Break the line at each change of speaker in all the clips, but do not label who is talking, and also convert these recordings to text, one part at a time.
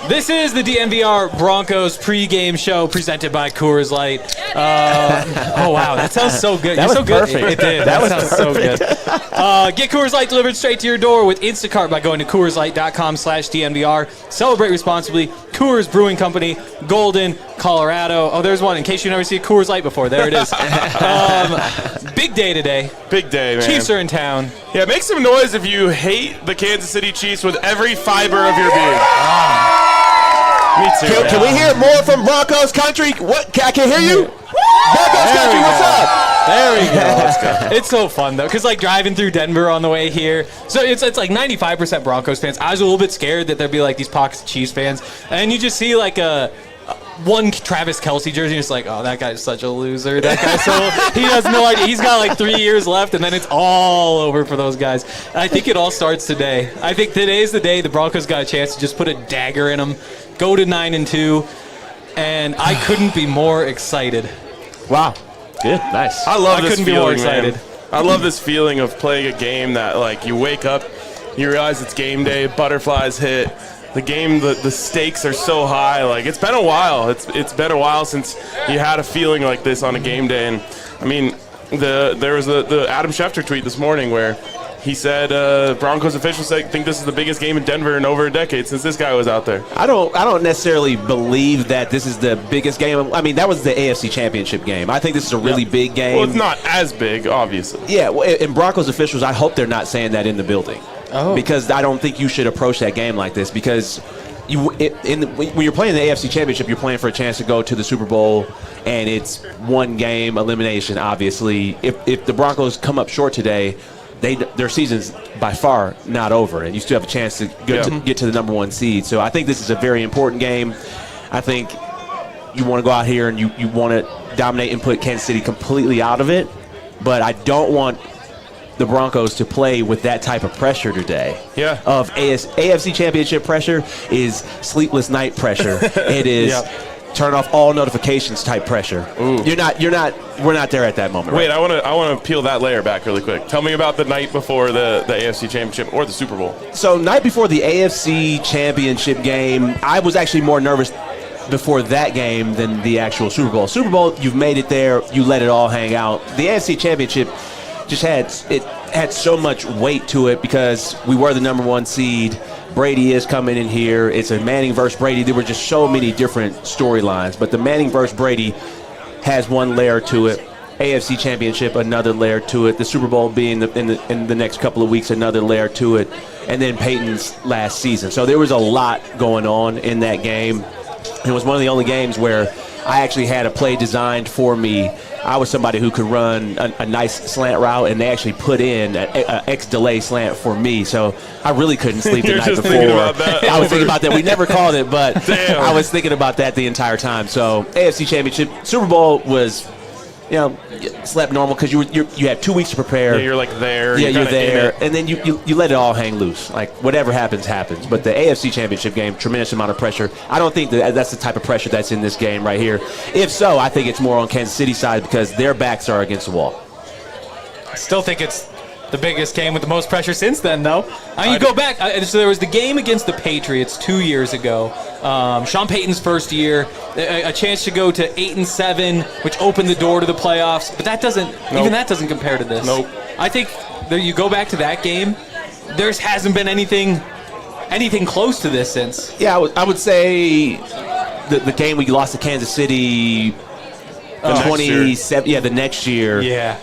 This is the DNVR Broncos pregame show presented by Coors Light. Oh, wow. That sounds so good.
That was
so
perfect.
Good. It did. That sounds so good. Get Coors Light delivered straight to your door with Instacart by going to CoorsLight.com/DNVR. Celebrate responsibly. Coors Brewing Company, Golden, Colorado. Oh, there's one. In case you never see a Coors Light before. There it is. Big day today.
Big day, man.
Chiefs are in town.
Yeah, make some noise if you hate the Kansas City Chiefs with every fiber of your being. Me too.
Can we hear more from Broncos country? What? I can hear you. Broncos country, what's up?
There we go. Let's go. It's so fun though, because like driving through Denver on the way here, so it's like 95% Broncos fans. I was a little bit scared that there'd be like these pockets of Chiefs fans, and you just see like one Travis Kelce jersey, and it's like, oh, that guy's such a loser. That guy, so he has no idea. He's got like 3 years left, and then it's all over for those guys. I think it all starts today. I think today's the day the Broncos got a chance to just put a dagger in them, go to 9-2, and I couldn't be more excited.
Wow. Good. Nice.
I love this
couldn't
feeling,
be more excited.
man. I love this feeling of playing a game that, like, you wake up, you realize it's game day, butterflies hit. The game, the stakes are so high. Like, it's been a while. It's been a while since you had a feeling like this on a game day. And, I mean, there was the Adam Schefter tweet this morning where he said Broncos officials think this is the biggest game in Denver in over a decade since this guy was out there.
I don't necessarily believe that this is the biggest game. I mean, that was the AFC Championship game. I think this is a really big game.
Well, it's not as big, obviously.
Yeah, well, and Broncos officials, I hope they're not saying that in the building. Oh. Because I don't think you should approach that game like this, because when you're playing the AFC Championship, you're playing for a chance to go to the Super Bowl, and it's one game elimination, obviously. If the Broncos come up short today, their season's by far not over, and you still have a chance to get to the number one seed. So I think this is a very important game. I think you want to go out here and you want to dominate and put Kansas City completely out of it, but I don't want the Broncos to play with that type of pressure today.
Yeah.
Of AFC Championship pressure is sleepless night pressure. It is turn off all notifications type pressure.
Ooh.
We're not there at that moment.
Wait,
right?
I want to peel that layer back really quick. Tell me about the night before the AFC Championship or the Super Bowl.
So night before the AFC Championship game, I was actually more nervous before that game than the actual Super Bowl. Super Bowl, you've made it there, you let it all hang out. The AFC Championship just had so much weight to it because we were the number one seed. Brady is coming in here. It's a Manning versus Brady. There were just so many different storylines, but the Manning versus Brady has one layer to it. AFC Championship, another layer to it. The Super Bowl being in the next couple of weeks, another layer to it. And then Peyton's last season. So there was a lot going on in that game. It was one of the only games where I actually had a play designed for me. I was somebody who could run a nice slant route, and they actually put in an X-delay slant for me. So I really couldn't sleep the night before. I was thinking about that. We never called it, but
Damn.
I was thinking about that the entire time. So AFC Championship, Super Bowl was, slept normal because you had 2 weeks to prepare.
Yeah, you're like there.
Yeah, you're there, and then you let it all hang loose. Like whatever happens, happens. But the AFC Championship game, tremendous amount of pressure. I don't think that's the type of pressure that's in this game right here. If so, I think it's more on Kansas City's side because their backs are against the wall.
I still think it's the biggest game with the most pressure since then, though. You go back. So there was the game against the Patriots 2 years ago. Sean Payton's first year, a chance to go to 8-7, which opened the door to the playoffs. But that doesn't even that doesn't compare to this.
Nope.
I think that you go back to that game, there hasn't been anything close to this since.
Yeah, I would say the game we lost to Kansas City, the next year.
Yeah,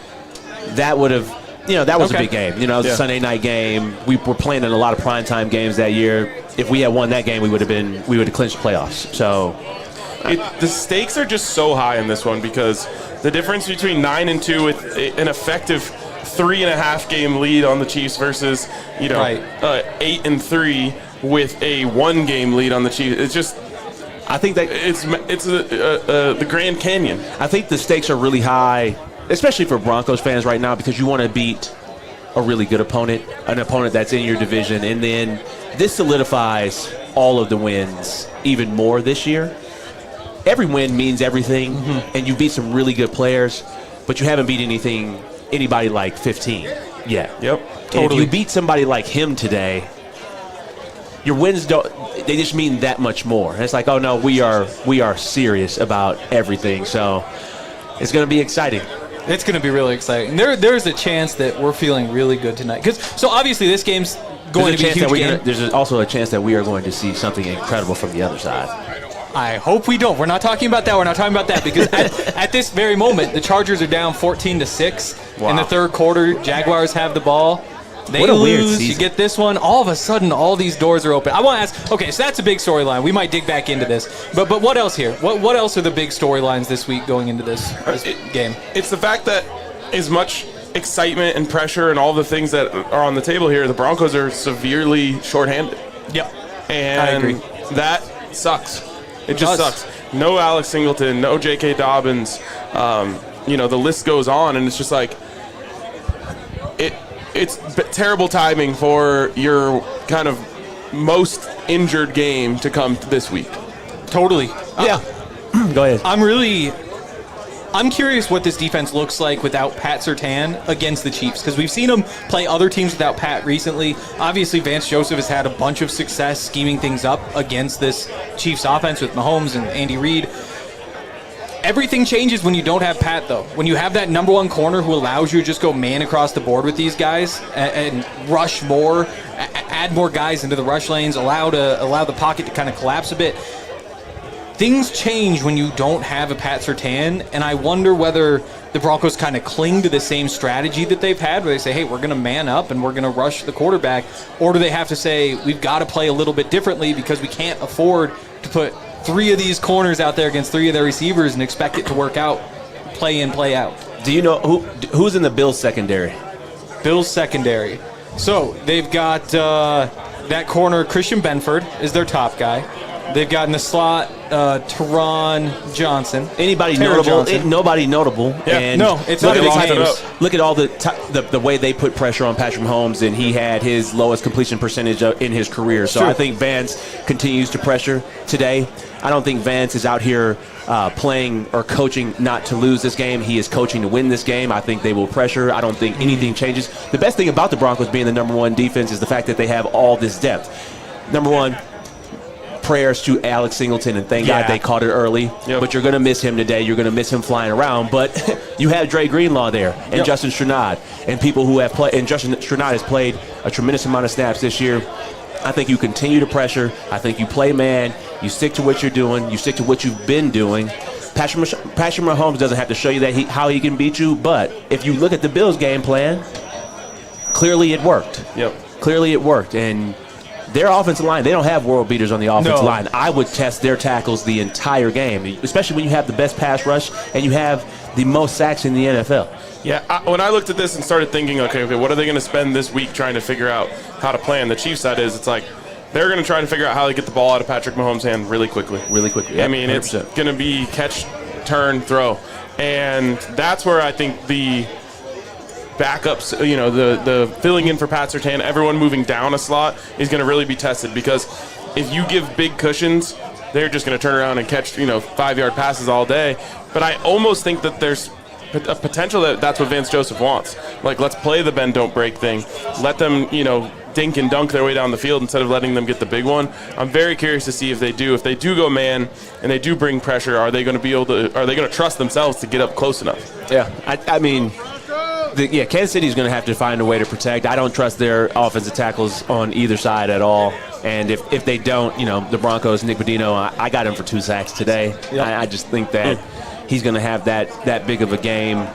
that would have. That was a big game. It was a
Yeah.
Sunday night game. We were playing in a lot of primetime games that year. If we had won that game, we would have clinched playoffs. So
the stakes are just so high in this one because the difference between 9-2 with an effective 3.5 game lead on the Chiefs versus 8-3 with a 1 game lead on the Chiefs. It's just
I think that
it's the Grand Canyon.
I think the stakes are really high, especially for Broncos fans right now, because you want to beat a really good opponent, an opponent that's in your division, and then this solidifies all of the wins even more this year. Every win means everything, and you beat some really good players, but you haven't beat anybody like 15 yet.
Yep,
And if you beat somebody like him today, your wins they just mean that much more. And it's like, oh no, we are serious about everything. So it's going to be exciting.
It's going to be really exciting. There's a chance that we're feeling really good tonight. So obviously this game's going to be a huge game.
There's also a chance that we are going to see something incredible from the other side.
I hope we don't. We're not talking about that. We're not talking about that because at this very moment, the Chargers are down 14-6 in the third quarter. Jaguars have the ball. They lose. You get this one. All of a sudden, all these doors are open. I want to ask. Okay, so that's a big storyline. We might dig back into this. But what else here? What else are the big storylines this week going into this game?
It's the fact that as much excitement and pressure and all the things that are on the table here, the Broncos are severely shorthanded.
Yep,
and
I agree.
That sucks. It just sucks. No Alex Singleton, no J.K. Dobbins. The list goes on, and it's just like it's terrible timing for your kind of most injured game to come this week.
Totally.
Yeah. Go ahead.
I'm curious what this defense looks like without Pat Surtain against the Chiefs, because we've seen them play other teams without Pat recently. Obviously, Vance Joseph has had a bunch of success scheming things up against this Chiefs offense with Mahomes and Andy Reid. Everything changes when you don't have Pat, though. When you have that number one corner who allows you to just go man across the board with these guys and rush more, add more guys into the rush lanes, allow the pocket to kind of collapse a bit. Things change when you don't have a Pat Surtain, and I wonder whether the Broncos kind of cling to the same strategy that they've had, where they say, hey, we're going to man up and we're going to rush the quarterback, or do they have to say, we've got to play a little bit differently because we can't afford to put three of these corners out there against three of their receivers and expect it to work out, play in, play out.
Do you know who's in the Bills secondary?
Bills secondary. So they've got that corner, Christian Benford is their top guy. They've got in the slot Teron Johnson.
Anybody notable? Nobody notable.
Yeah.
And
no, it's not big names.
Look at all the way they put pressure on Patrick Mahomes, and he had his lowest completion percentage in his career. So I think Vance continues to pressure today. I don't think Vance is out here playing or coaching not to lose this game. He is coaching to win this game. I think they will pressure. I don't think anything changes. The best thing about the Broncos being the number one defense is the fact that they have all this depth. Number one, prayers to Alex Singleton, and thank God they caught it early. Yep. But you're going to miss him today. You're going to miss him flying around. But you have Dre Greenlaw there and Justin Strnad and people who have played. And Justin Strnad has played a tremendous amount of snaps this year. I think you continue to pressure. I think you play man. You stick to what you're doing. You stick to what you've been doing. Patrick Mahomes doesn't have to show you that how he can beat you. But if you look at the Bills' game plan, clearly it worked.
Yep.
Clearly it worked. And their offensive line, they don't have world beaters on the offensive line. I would test their tackles the entire game, especially when you have the best pass rush and you have the most sacks in the NFL.
Yeah, when I looked at this and started thinking, okay, what are they going to spend this week trying to figure out how to play? And the Chiefs side it's like they're going to try to figure out how to get the ball out of Patrick Mahomes' hand really quickly.
Really quickly. Yep,
I mean, 100%. It's going to be catch, turn, throw. And that's where I think the backups, the filling in for Pat Surtain, everyone moving down a slot is going to really be tested, because if you give big cushions, they're just going to turn around and catch 5-yard passes all day. But I almost think that there's a potential that's what Vance Joseph wants. Like, let's play the bend don't break thing. Let them dink and dunk their way down the field instead of letting them get the big one. I'm very curious to see if they do go man and they do bring pressure, are they going to trust themselves to get up close enough?
Yeah, I mean, Kansas City is going to have to find a way to protect. I don't trust their offensive tackles on either side at all. And if they don't, the Broncos, Nick Bodino, I got him for 2 sacks today. Yep. I just think that he's going to have that big of a game.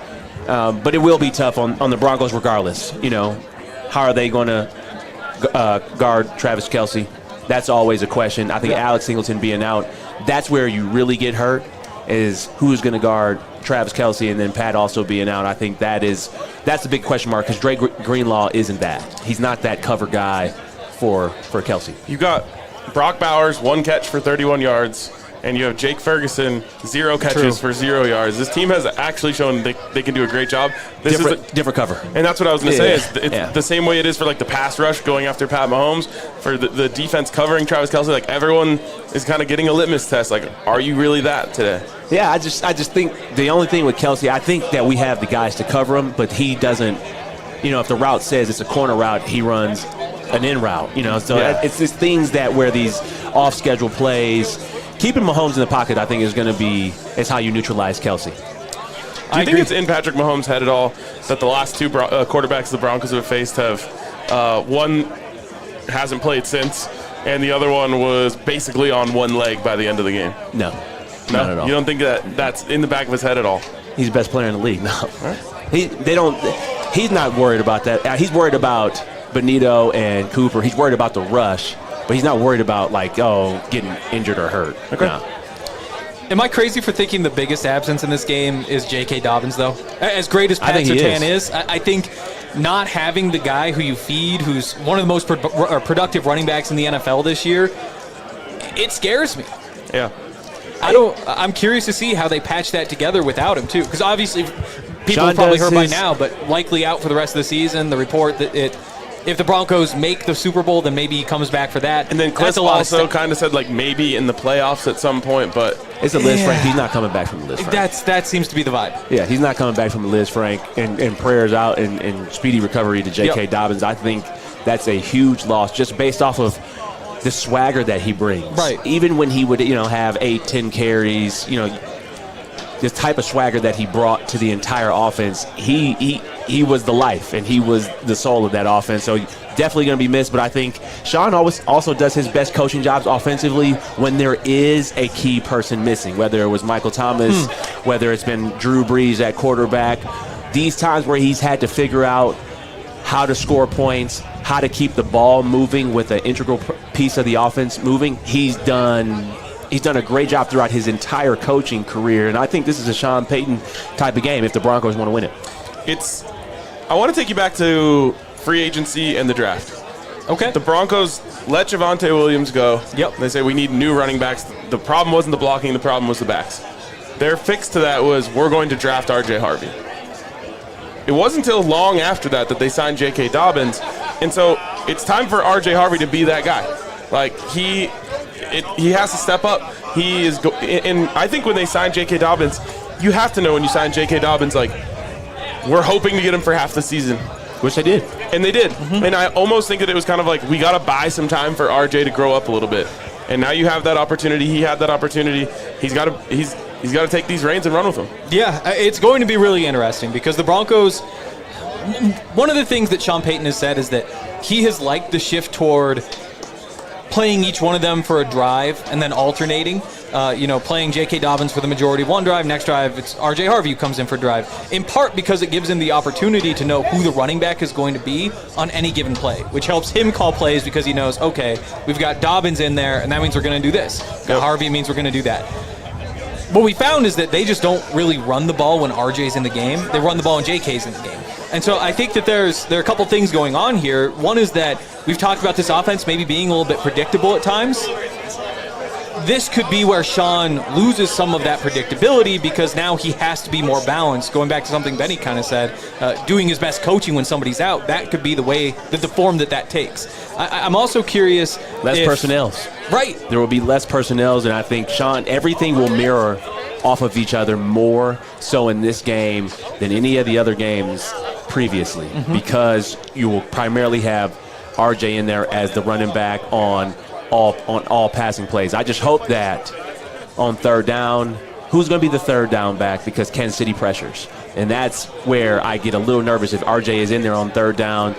But it will be tough on the Broncos regardless. How are they going to guard Travis Kelce? That's always a question. I think Alex Singleton being out, that's where you really get hurt, is who's going to guard Travis Kelce, and then Pat also being out. I think that's the big question mark, because Dre Greenlaw isn't that. He's not that cover guy for Kelce.
You got Brock Bowers, 1 catch for 31 yards, and you have Jake Ferguson, 0 catches for 0 yards. This team has actually shown they can do a great job. This is
different cover.
And that's what I was going to say. It's
Yeah.
the same way it is for like the pass rush going after Pat Mahomes, for the defense covering Travis Kelce. Like everyone is kind of getting a litmus test. Like, are you really that today?
Yeah, I just think the only thing with Kelce, I think that we have the guys to cover him, but he doesn't. If the route says it's a corner route, he runs an in route. So it's just things that where these off schedule plays. Keeping Mahomes in the pocket, I think, is how you neutralize Kelce.
Do you think it's in Patrick Mahomes' head at all that the last 2 quarterbacks the Broncos have faced have one hasn't played since, and the other one was basically on one leg by the end of the game?
No, not at all.
You don't think that's in the back of his head at all?
He's the best player in the league. No,
Right.
He's not worried about that. He's worried about Benito and Cooper. He's worried about the rush, but he's not worried about getting injured or hurt.
Okay.
No.
Am I crazy for thinking the biggest absence in this game is J.K. Dobbins, though? As great as Pat Surtain is, I think not having the guy who you feed, who's one of the most productive running backs in the NFL this year, it scares me.
Yeah.
I'm curious to see how they patch that together without him, too. Because obviously, people have probably heard by now, but likely out for the rest of the season. The report that if the Broncos make the Super Bowl, then maybe he comes back for that.
And then Cliff also kind of said, maybe in the playoffs at some point, but
it's a Liz Frank. He's not coming back from the Liz Frank.
That seems to be the vibe.
Yeah, he's not coming back from the Liz Frank. And prayers out and speedy recovery to J.K. Dobbins. I think that's a huge loss just based off of the swagger that he brings.
Right.
Even when he would, have 8-10 carries, this type of swagger that he brought to the entire offense, he was the life, and he was the soul of that offense. So definitely going to be missed. But I think Sean also does his best coaching jobs offensively when there is a key person missing, whether it was Michael Thomas, whether it's been Drew Brees at quarterback. These times where he's had to figure out how to score points, how to keep the ball moving with an integral piece of the offense moving, he's done a great job throughout his entire coaching career, and I think this is a Sean Payton type of game if the Broncos want to win it.
I want to take you back to free agency and the draft.
Okay.
The Broncos let Javonte Williams go.
Yep.
They say we need new running backs. The problem wasn't the blocking, the problem was the backs. Their fix to that was we're going to draft R.J. Harvey. It wasn't until long after that they signed J.K. Dobbins, and so it's time for R.J. Harvey to be that guy. He has to step up. He is, and I think when they signed J.K. Dobbins, you have to know when you sign J.K. Dobbins, we're hoping to get him for half the season.
Which they did.
And they did. Mm-hmm. And I almost think that it was kind of we got to buy some time for RJ to grow up a little bit. And now you have that opportunity. He had that opportunity. He's got to take these reins and run with them.
Yeah, it's going to be really interesting because the Broncos, one of the things that Sean Payton has said is that he has liked the shift toward playing each one of them for a drive and then alternating. Playing J.K. Dobbins for the majority of one drive. Next drive, it's R.J. Harvey who comes in for a drive. In part because it gives him the opportunity to know who the running back is going to be on any given play, which helps him call plays because he knows, okay, we've got Dobbins in there, and that means we're going to do this. Got Harvey means we're going to do that. What we found is that they just don't really run the ball when RJ's in the game. They run the ball when JK's in the game. And so I think that there are a couple things going on here. One is that we've talked about this offense maybe being a little bit predictable at times. This could be where Sean loses some of that predictability because now he has to be more balanced. Going back to something Benny kind of said, doing his best coaching when somebody's out, that could be the way, the form that takes. I'm also curious.
Less personnels.
Right.
There will be less personnels, and I think, Sean, everything will mirror off of each other more so in this game than any of the other games previously because you will primarily have RJ in there as the running back on all passing plays. I just hope that on third down, who's going to be the third down back because Kansas City pressures. And that's where I get a little nervous if RJ is in there on third down.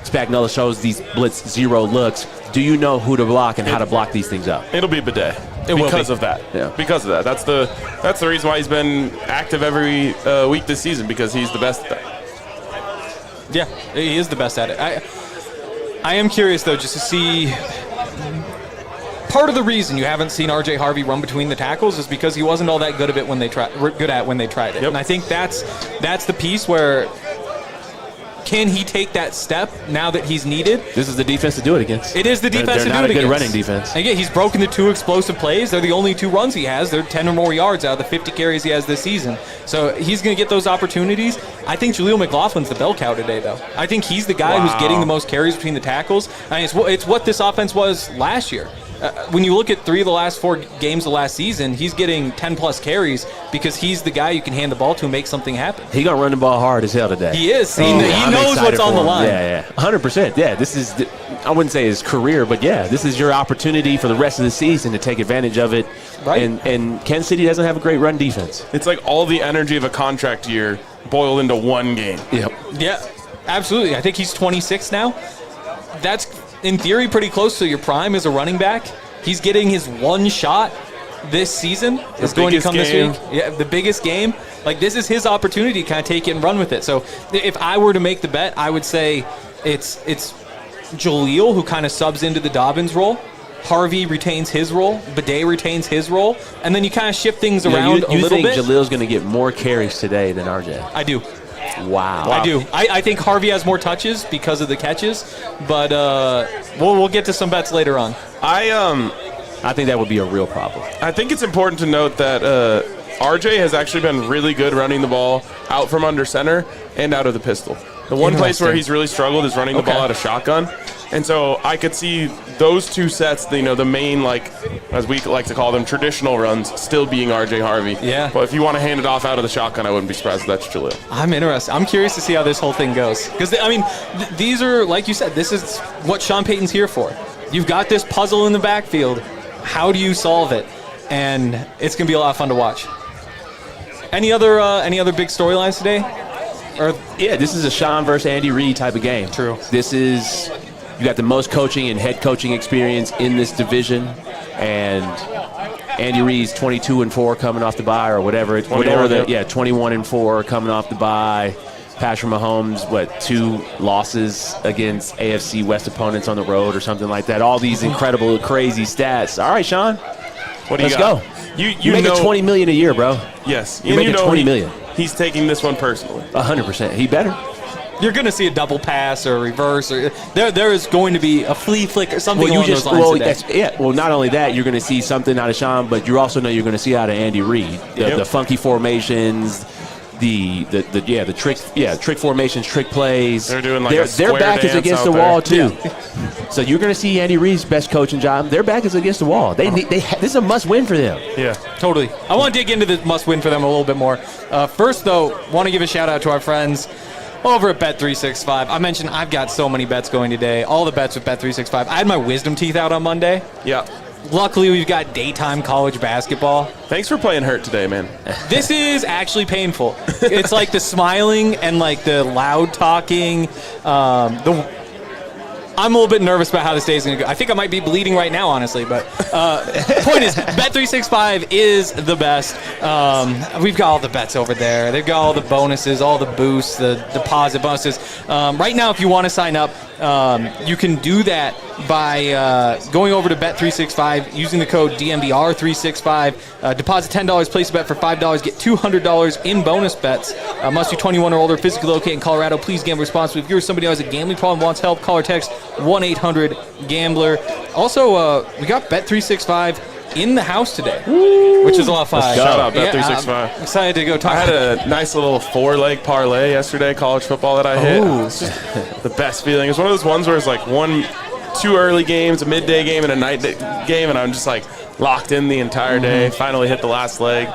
Spagnuolo shows these blitz zero looks. Do you know who to block and how to block these things up?
It'll be Bidet because of that.
Yeah.
Because of that. That's the reason why he's been active every week this season because he's the best at that.
Yeah, he is the best at it. I am curious, though, just to see. Part of the reason you haven't seen R.J. Harvey run between the tackles is because he wasn't all that good at it when they tried it.
Yep.
And I think that's the piece where Can he take that step now that he's needed?
This is the defense to do it against.
It is the defense to do it against.
They're not a good running defense.
Again, he's broken the 2 explosive plays. They're the only 2 runs he has. They're 10 or more yards out of the 50 carries he has this season. So he's going to get those opportunities. I think Jaleel McLaughlin's the bell cow today, though. I think he's the guy who's getting the most carries between the tackles. I mean, it's what this offense was last year. When you look at 3 of the last 4 games of last season, he's getting 10-plus carries because he's the guy you can hand the ball to and make something happen.
He going to run the ball hard as hell today.
He is. He knows what's on the line.
Yeah, 100%. Yeah, this is, I wouldn't say his career, but yeah, this is your opportunity for the rest of the season to take advantage of it. Right. And Kansas City doesn't have a great run defense.
It's like all the energy of a contract year boiled into one game.
Yep.
Yeah, absolutely. I think he's 26 now. That's, in theory, pretty close to your prime as a running back. He's getting his 1 shot this season. It's going to come this week. Yeah, the biggest game. Like, this is his opportunity to kind of take it and run with it. So if I were to make the bet, I would say it's Jaleel who kind of subs into the Dobbins role. Harvey retains his role. Bidet retains his role. And then you kind of shift things around a little bit.
You think Jaleel's going to get more carries today than RJ?
I do.
Wow.
I do. I think Harvey has more touches because of the catches, but we'll get to some bets later on.
I think that would be a real problem.
I think it's important to note that RJ has actually been really good running the ball out from under center and out of the pistol. The one place where he's really struggled is running the ball out of shotgun. And so I could see those 2 sets, the main, like, as we like to call them, traditional runs, still being RJ Harvey.
Yeah.
But if you want to hand it off out of the shotgun, I wouldn't be surprised if that's Jaleel.
I'm interested. I'm curious to see how this whole thing goes. Because, I mean, these are, like you said, this is what Sean Payton's here for. You've got this puzzle in the backfield. How do you solve it? And it's going to be a lot of fun to watch. Any other big storylines today?
Yeah, this is a Sean versus Andy Reid type of game.
True.
This is, you got the most coaching and head coaching experience in this division, and Andy Reid's 22-4 coming off the bye or whatever. 21-4 coming off the bye. Patrick Mahomes, 2 losses against AFC West opponents on the road or something like that. All these incredible, crazy stats. All right, Sean. Let's go. You make $20 million a year, bro.
Yes.
You're making $20 million.
He's taking this one personally.
100%. He better.
You're going to see a double pass or a reverse, or there is going to be a flea flick or something along those lines today.
Well, not only that, you're going to see something out of Sean, but you also know you're going to see out of Andy Reid. The funky formations, the trick formations, trick plays.
They're doing like
their back is against the wall too.
Yeah.
So you're going to see Andy Reid's best coaching job. Their back is against the wall. This is a must-win for them.
Yeah, totally. I want to dig into the must-win for them a little bit more. First, though, want to give a shout-out to our friends over at Bet365. I mentioned I've got so many bets going today. All the bets with Bet365. I had my wisdom teeth out on Monday.
Yeah.
Luckily, we've got daytime college basketball.
Thanks for playing hurt today, man.
This is actually painful. It's like the smiling and like the loud talking. I'm a little bit nervous about how this day is going to go. I think I might be bleeding right now, honestly. But the point is, Bet365 is the best. We've got all the bets over there. They've got all the bonuses, all the boosts, the deposit bonuses. Right now, if you want to sign up, you can do that by going over to Bet365, using the code DNVR365. Deposit $10, place a bet for $5, get $200 in bonus bets. Must be 21 or older, physically located in Colorado. Please gamble responsibly. If you're somebody who has a gambling problem, wants help, call or text 1-800-GAMBLER. Also, we got Bet365 in the house today, which is a lot of fun.
Shout out Bet365.
I'm excited to go talk.
I had a nice little 4-leg parlay yesterday, college football that I hit. It's just the best feeling. It's one of those ones where it's like 2 early games, a midday game, and a night game, and I'm just like locked in the entire day. Finally hit the last leg.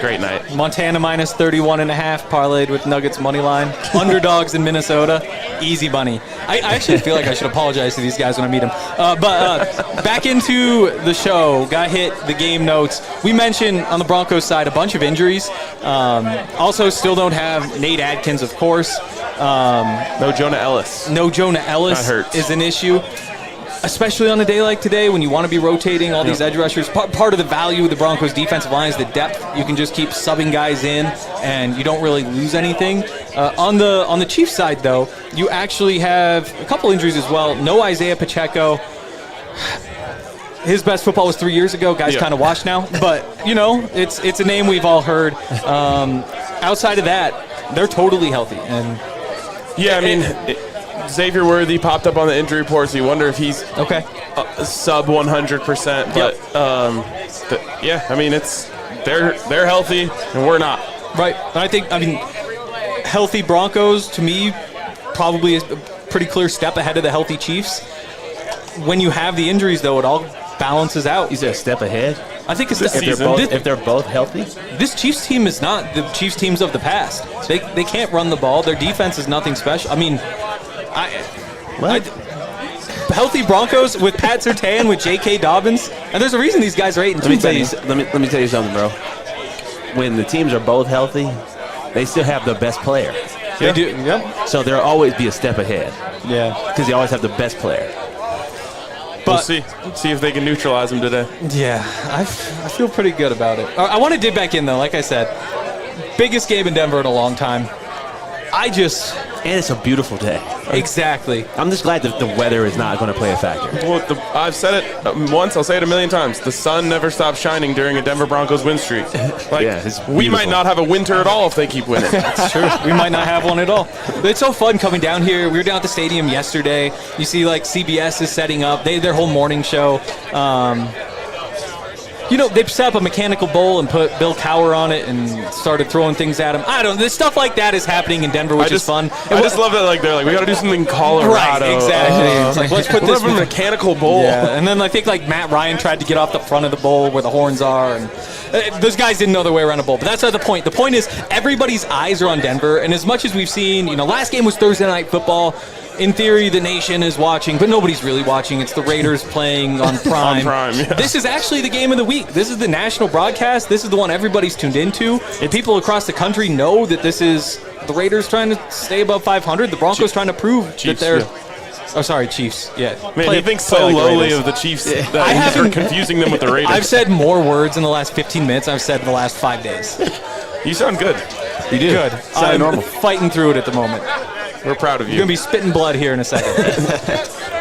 Great night.
Montana minus 31.5 parlayed with Nuggets money line. Underdogs in Minnesota. Easy money. I actually feel like I should apologize to these guys when I meet them. But back into the show. Got hit the game notes. We mentioned on the Broncos side a bunch of injuries. Also still don't have Nate Adkins, of course.
No Jonah Ellis.
No Jonah Ellis is an issue. Especially on a day like today when you want to be rotating all these edge rushers. Part of the value of the Broncos defensive line is the depth. You can just keep subbing guys in and you don't really lose anything. On the Chiefs side, though, you actually have a couple injuries as well. No Isaiah Pacheco. His best football was 3 years ago. Guy's kind of washed now. But, it's a name we've all heard. Outside of that, they're totally healthy. And
Yeah, I mean, Xavier Worthy popped up on the injury report, so you wonder if he's
Okay.
Sub 100%. But yeah, I mean, they're healthy and we're not.
Right. And I mean, healthy Broncos to me probably is a pretty clear step ahead of the healthy Chiefs. When you have the injuries, though, it all balances out.
Is it a step ahead?
I think it's
If they're both healthy?
This Chiefs team is not the Chiefs teams of the past. They can't run the ball. Their defense is nothing special. I mean, healthy Broncos with Pat Surtain, with J.K. Dobbins, and there's a reason these guys are 8-2.
Let me tell you something, bro. When the teams are both healthy, they still have the best player.
They do. Yep.
So there'll always be a step ahead.
Yeah.
Because they always have the best player.
We'll see if they can neutralize them today.
Yeah, I feel pretty good about it. I want to dip back in, though. Like I said, biggest game in Denver in a long time.
And it's a beautiful day.
Exactly.
I'm just glad that the weather is not going to play a factor.
Well, I've said it once, I'll say it a million times. The sun never stops shining during a Denver Broncos win streak. We might not have a winter at all if they keep winning.
That's true. We might not have one at all. But it's so fun coming down here. We were down at the stadium yesterday. You see, like, CBS is setting up. Their whole morning show. They set up a mechanical bull and put Bill Cowher on it and started throwing things at him. I don't know. This stuff like that is happening in Denver, which is fun.
I just love that they're like, we got to do something in Colorado.
Right, exactly. It's like, let's put this
in a mechanical bull.
Yeah, and then I think like Matt Ryan tried to get off the front of the bull where the horns are, and those guys didn't know their way around a bull. But that's not the point. The point is everybody's eyes are on Denver, and as much as we've seen, last game was Thursday Night Football. In theory, the nation is watching, but nobody's really watching. It's the Raiders playing on Prime.
On Prime, yeah.
This is actually the game of the week. This is the national broadcast. This is the one everybody's tuned into. And people across the country know that this is the Raiders trying to stay above 500. The Broncos trying to prove that they're... Yeah. Oh, sorry, Chiefs. Yeah.
Man, he thinks so lowly of the Chiefs that you're confusing them with the Raiders.
I've said more words in the last 15 minutes I've said in the last 5 days.
You sound good.
You do. Good. I'm
normal.
Fighting through it at the moment.
We're proud of you.
You're going to be spitting blood here in a second.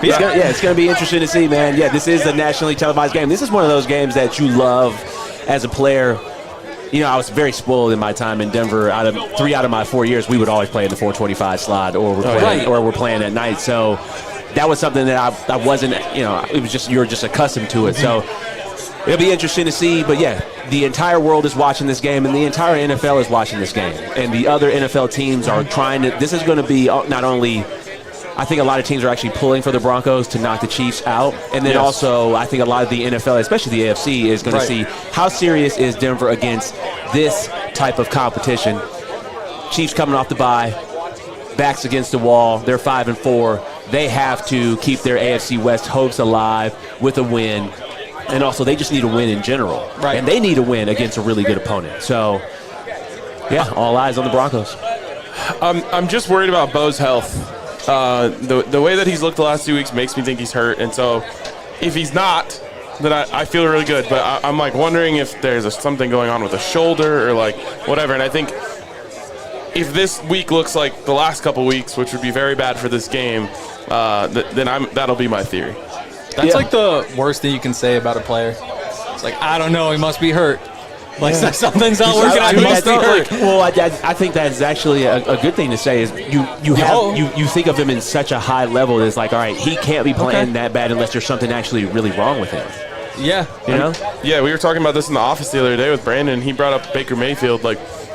It's going to be interesting to see, man. Yeah, this is a nationally televised game. This is one of those games that you love as a player. I was very spoiled in my time in Denver. 3 out of my 4 years, we would always play in the 425 slot, or we're playing at night. So that was something that I wasn't, it was just, you were just accustomed to it. So it'll be interesting to see. But yeah, the entire world is watching this game, and the entire NFL is watching this game. And the other NFL teams are trying to, this is going to be not only, I think a lot of teams are actually pulling for the Broncos to knock the Chiefs out. And then also, I think a lot of the NFL, especially the AFC, is going to see how serious is Denver against this type of competition. Chiefs coming off the bye, backs against the wall. They're 5-4. They have to keep their AFC West hopes alive with a win. And also, they just need a win in general. Right. And they need a win against a really good opponent. So, yeah, all eyes on the Broncos.
I'm just worried about Bo's health. The way that he's looked the last 2 weeks makes me think he's hurt. And so, if he's not, then I feel really good. But I'm, wondering if there's something going on with a shoulder or, whatever. And I think if this week looks like the last couple weeks, which would be very bad for this game, then that'll be my theory.
That's the worst thing you can say about a player. It's I don't know, he must be hurt. Something's not working out, he must be hurt.
Well, I think that's actually a good thing to say is you think of him in such a high level that it's all right, he can't be playing that bad unless there's something actually really wrong with him.
Yeah.
Yeah, we were talking about this in the office the other day with Brandon. He brought up Baker Mayfield.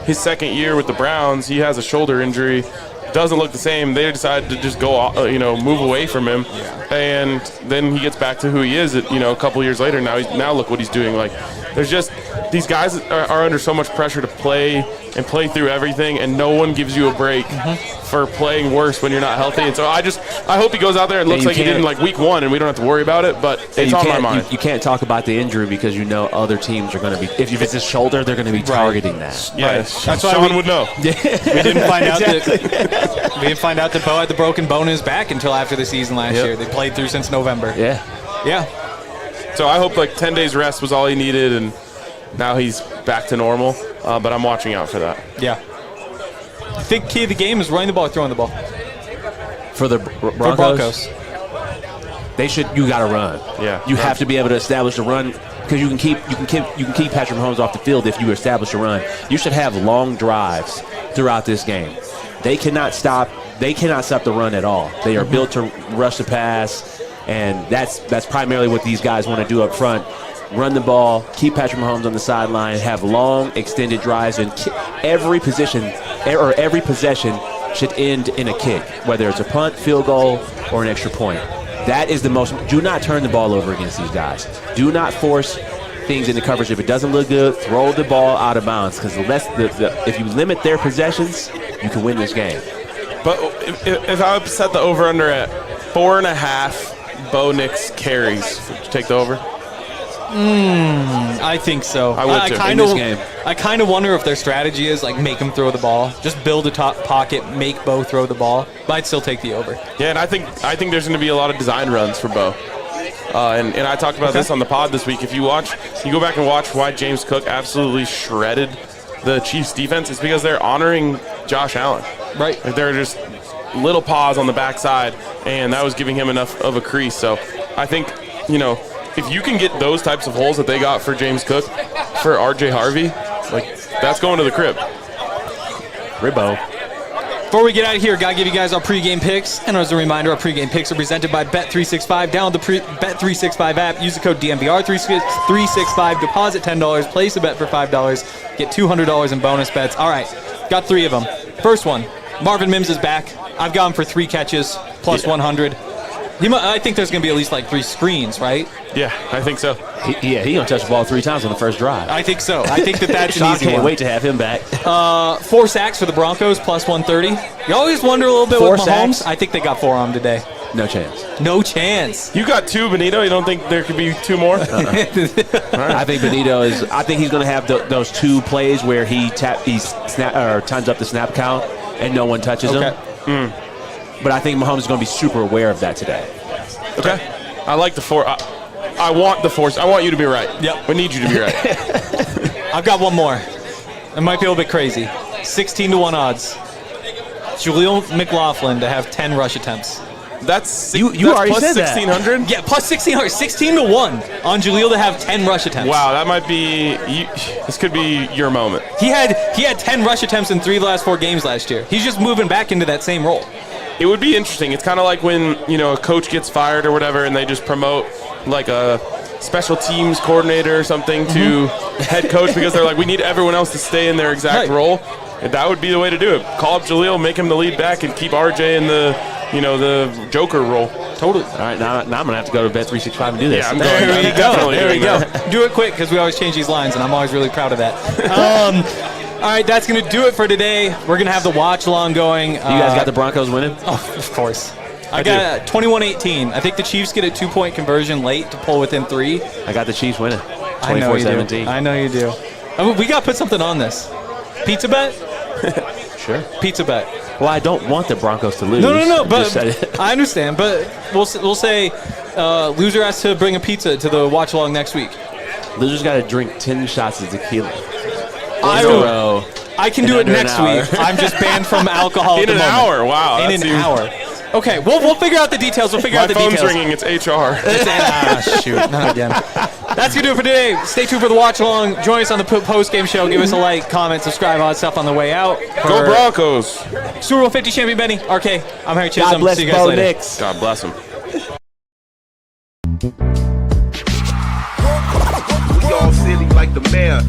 His second year with the Browns, he has a shoulder injury. Doesn't look the same. They decided to just go, move away from him, and then he gets back to who he is. A couple years later. Now look what he's doing. There's just these guys are under so much pressure to play through everything, and no one gives you a break for playing worse when you're not healthy. And so I hope he goes out there and looks like he did in week 1, and we don't have to worry about it. But it's on my mind.
You can't talk about the injury because other teams are going to be. If it's his shoulder, they're going to be targeting that.
Yes, that's why Sean would know.
We didn't find out that. We didn't find out that Bo had the broken bone in his back until after the season last year. They played through since November.
Yeah.
So I hope 10 days rest was all he needed, and now he's back to normal. But I'm watching out for that.
Yeah. I think key of the game is running the ball or throwing the ball.
For the Broncos. They should. You got to run.
Yeah.
You have to be able to establish a run because you can keep Patrick Mahomes off the field if you establish a run. You should have long drives throughout this game. They cannot stop they cannot stop the run at all. They are built to rush the pass, and that's primarily what these guys want to do up front. Run the ball, keep Patrick Mahomes on the sideline, have long, extended drives, and every possession should end in a kick, whether it's a punt, field goal, or an extra point. That is the most. Do not turn the ball over against these guys. Do not force things into coverage. If it doesn't look good, throw the ball out of bounds, because if you limit their possessions, you can win this game.
But if I would set the over-under at 4.5 Bo Nix carries, would you take the over?
I think so.
I would too.
In this game.
I kind of wonder if their strategy is like make him throw the ball, just build a top pocket, make Bo throw the ball. But I'd still take the over.
Yeah, and I think there's going to be a lot of design runs for Bo. And I talked about this on the pod this week. If you go back and watch why James Cook absolutely shredded the Chiefs defense, it's because they're honoring Josh Allen.
Right.
Like they're just little paws on the backside, and that was giving him enough of a crease. So I think, if you can get those types of holes that they got for James Cook, for RJ Harvey, like that's going to the crib.
Ribbo.
Before we get out of here, gotta give you guys our pregame picks. And as a reminder, our pregame picks are presented by Bet365. Download the Bet365 app. Use the code DNVR365. Deposit $10. Place a bet for $5. Get $200 in bonus bets. All right, got 3 of them. First one, Marvin Mims is back. I've got him for 3 catches, plus 100. I think there's going to be at least like 3 screens, right?
Yeah, I think so.
He going to touch the ball 3 times on the first drive.
I think so. I think that's an
Sean
easy
can't
one.
wait to have him back.
4 sacks for the Broncos, plus 130. You always wonder a little bit
4
with Mahomes.
sacks?
I think they got 4 on him today.
No chance.
No chance.
You got 2, Benito. You don't think there could be 2 more?
I think Benito is. I think he's going to have those 2 plays where he times up the snap count and no one touches him. But I think Mahomes is going to be super aware of that today.
Okay. I like the 4. I want the 4. I want you to be right.
Yep.
We need you to be right.
I've got one more. It might be a little bit crazy. 16-1 odds. Julian McLaughlin to have 10 rush attempts.
That's
You
that's
already
plus
said that.
1,600?
Yeah, plus 1600. 16-1 on Jaleel to have 10 rush attempts.
Wow, that might be. This could be your moment.
He had 10 rush attempts in 3 of the last 4 games last year. He's just moving back into that same role.
It would be interesting. It's kind of like when a coach gets fired or whatever, and they just promote like a special teams coordinator or something to head coach because they're like, we need everyone else to stay in their exact role. And that would be the way to do it. Call up Jaleel, make him the lead back, and keep RJ in the Joker role.
Totally. All right, now I'm going to have to go to Bet365 and do this.
Yeah, I'm
There
going.
we
I'm
go.
definitely
There we
doing
go.
that.
Do it quick because we always change these lines, and I'm always really proud of that. All right, that's going to do it for today. We're going to have the watch along going.
You guys got the Broncos winning?
Oh, of course. I got 21-18. I think the Chiefs get a 2-point conversion late to pull within 3.
I got the Chiefs winning.
I know you do.
24-17.
I know you do. We got to put something on this. Pizza bet?
Sure.
Pizza bet.
Well, I don't want the Broncos to lose.
No.
Just said
But
it.
I understand. But we'll say loser has to bring a pizza to the watch along next week.
Loser's got to drink 10 shots of tequila.
I
In a
will-
row.
I can do it
under an
next
hour.
week. I'm just banned from alcohol at
In
the
an
moment.
hour. Wow.
In
that
an
seems-
hour. Okay, we'll figure out the details. We'll figure
My
out the
phone's
details.
ringing. It's HR.
Shoot, not again. That's going to do it for today. Stay tuned for the watch along. Join us on the post-game show. Give us a like, comment, subscribe, all that stuff on the way out.
Go Broncos.
Super Bowl 50 champion Benny, RK. I'm Harry Chisholm.
God bless
See you guys
Bo
later.
Nix.
God bless him.
We all silly like the mayor.